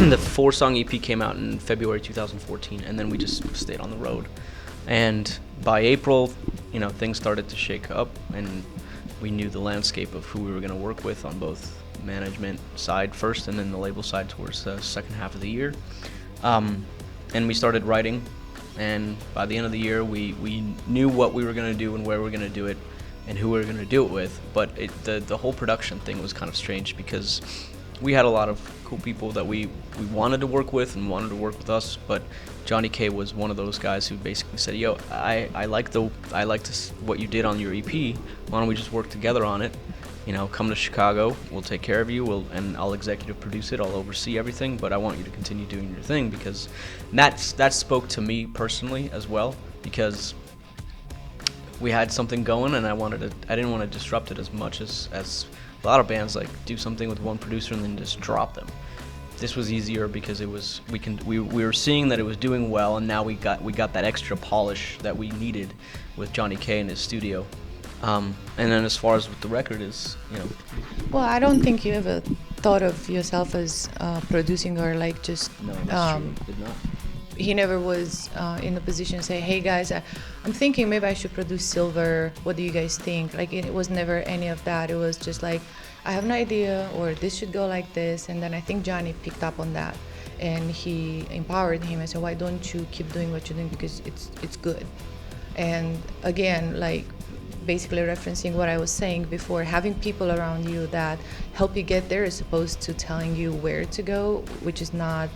the 4-song EP came out in February 2014, and then we just stayed on the road. And by April, things started to shake up, and we knew the landscape of who we were going to work with on both management side first and then the label side towards the second half of the year. And we started writing, and by the end of the year, we knew what we were going to do and where we were going to do it and who we were going to do it with. But the whole production thing was kind of strange because we had a lot of cool people that we wanted to work with and wanted to work with us, but Johnny K was one of those guys who basically said, "Yo, I like what you did on your EP. Why don't we just work together on it? Come to Chicago. We'll take care of you. And I'll executive produce it. I'll oversee everything. But I want you to continue doing your thing," because that spoke to me personally as well, because we had something going, and I didn't want to disrupt it as much as a lot of bands do something with one producer and then just drop them. This was easier because we were seeing that it was doing well, and now we got that extra polish that we needed with Johnny K in his studio. And then as far as with the record is, Well, I don't think you ever thought of yourself as producing or just. No, that's true. Did not. He never was in a position to say, "Hey guys, I'm thinking maybe I should produce Cilver. What do you guys think?" It was never any of that. It was just I have an idea, or this should go like this. And then I think Johnny picked up on that, and he empowered him and said, "Why don't you keep doing what you're doing, because it's good." And again, basically referencing what I was saying before, having people around you that help you get there as opposed to telling you where to go, which is not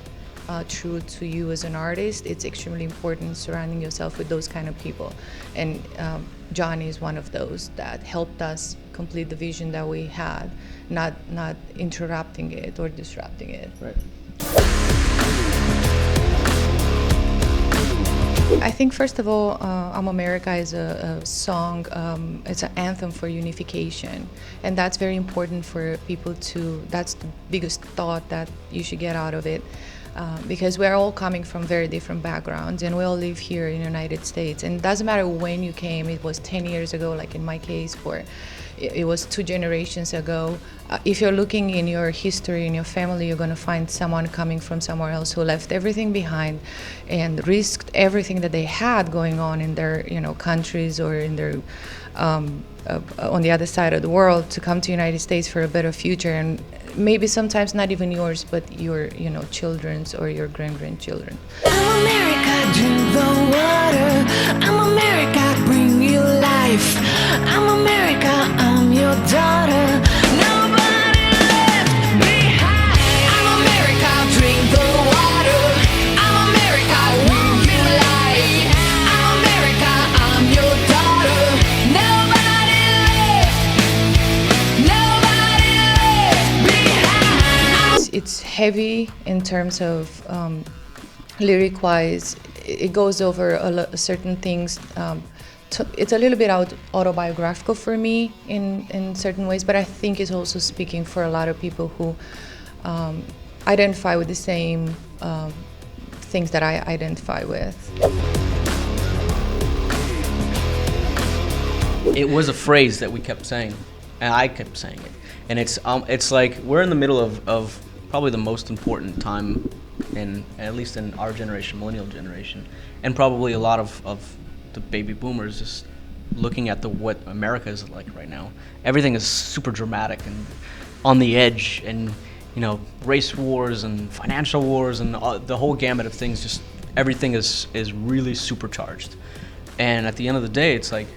true to you as an artist. It's extremely important surrounding yourself with those kind of people, and Johnny is one of those that helped us complete the vision that we had, not interrupting it or disrupting it. Right. I think first of all, I'm America is a song, it's an anthem for unification, and that's very important for people that's the biggest thought that you should get out of it. Because we're all coming from very different backgrounds, and we all live here in the United States. And it doesn't matter when you came, it was 10 years ago, like in my case, or it was 2 generations ago. If you're looking in your history, in your family, you're going to find someone coming from somewhere else who left everything behind and risked everything that they had going on in their countries or in their on the other side of the world to come to the United States for a better future, and maybe sometimes not even yours, but your children's or your grandchildren. I'm America, drink the water. I'm America, bring you life. I'm America, I'm your daughter. Nobody left behind. I'm America, drink the water. I'm America, bring you life. I'm America, I'm your daughter. Nobody left behind. It's heavy in terms of lyric-wise. It goes over certain things. It's a little bit autobiographical for me in certain ways, but I think it's also speaking for a lot of people who identify with the same things that I identify with. It was a phrase that we kept saying, and I kept saying it. And it's like we're in the middle of probably the most important time at least in our generation, millennial generation, and probably a lot of the baby boomers just looking at what America is like right now. Everything is super dramatic and on the edge, and race wars and financial wars and the whole gamut of things. Just everything is really supercharged. And at the end of the day, it's like,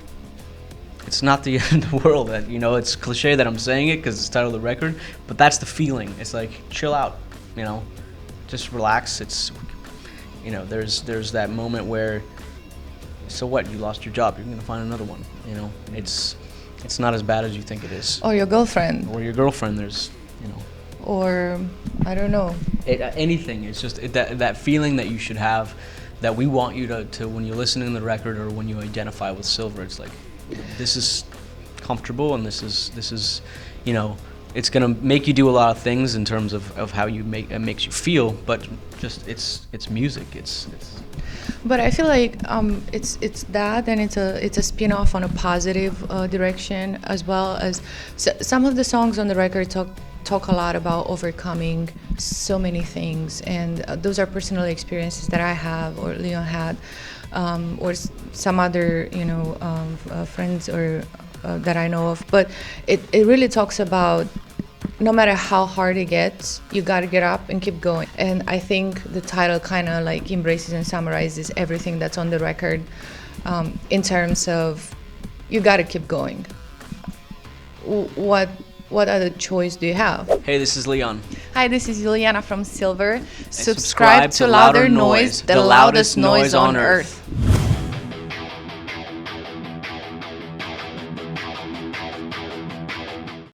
it's not the end of the world. That it's cliche that I'm saying it because it's the title of the record, but that's the feeling. It's like, chill out, just relax. It's there's that moment where, so what, you lost your job, you're gonna find another one. It's not as bad as you think it is. Or your girlfriend. There's Or I don't know. Anything. It's just that feeling that you should have, that we want you to when you're listening to the record or when you identify with Cilver. It's like, this is comfortable, and this is it's gonna make you do a lot of things in terms of how it makes you feel, but just it's music. It's But I feel like it's that, and it's a spin-off on a positive direction, as well as some of the songs on the record talk talk a lot about overcoming so many things, and those are personal experiences that I have or Leon had, or some other friends or that I know of. But it really talks about no matter how hard it gets, you got to get up and keep going. And I think the title kind of like embraces and summarizes everything that's on the record, in terms of you got to keep going. What other choice do you have? Hey, this is Leon. Hi, this is Uliana from Cilver. Subscribe to Louder Noise, the loudest noise on earth.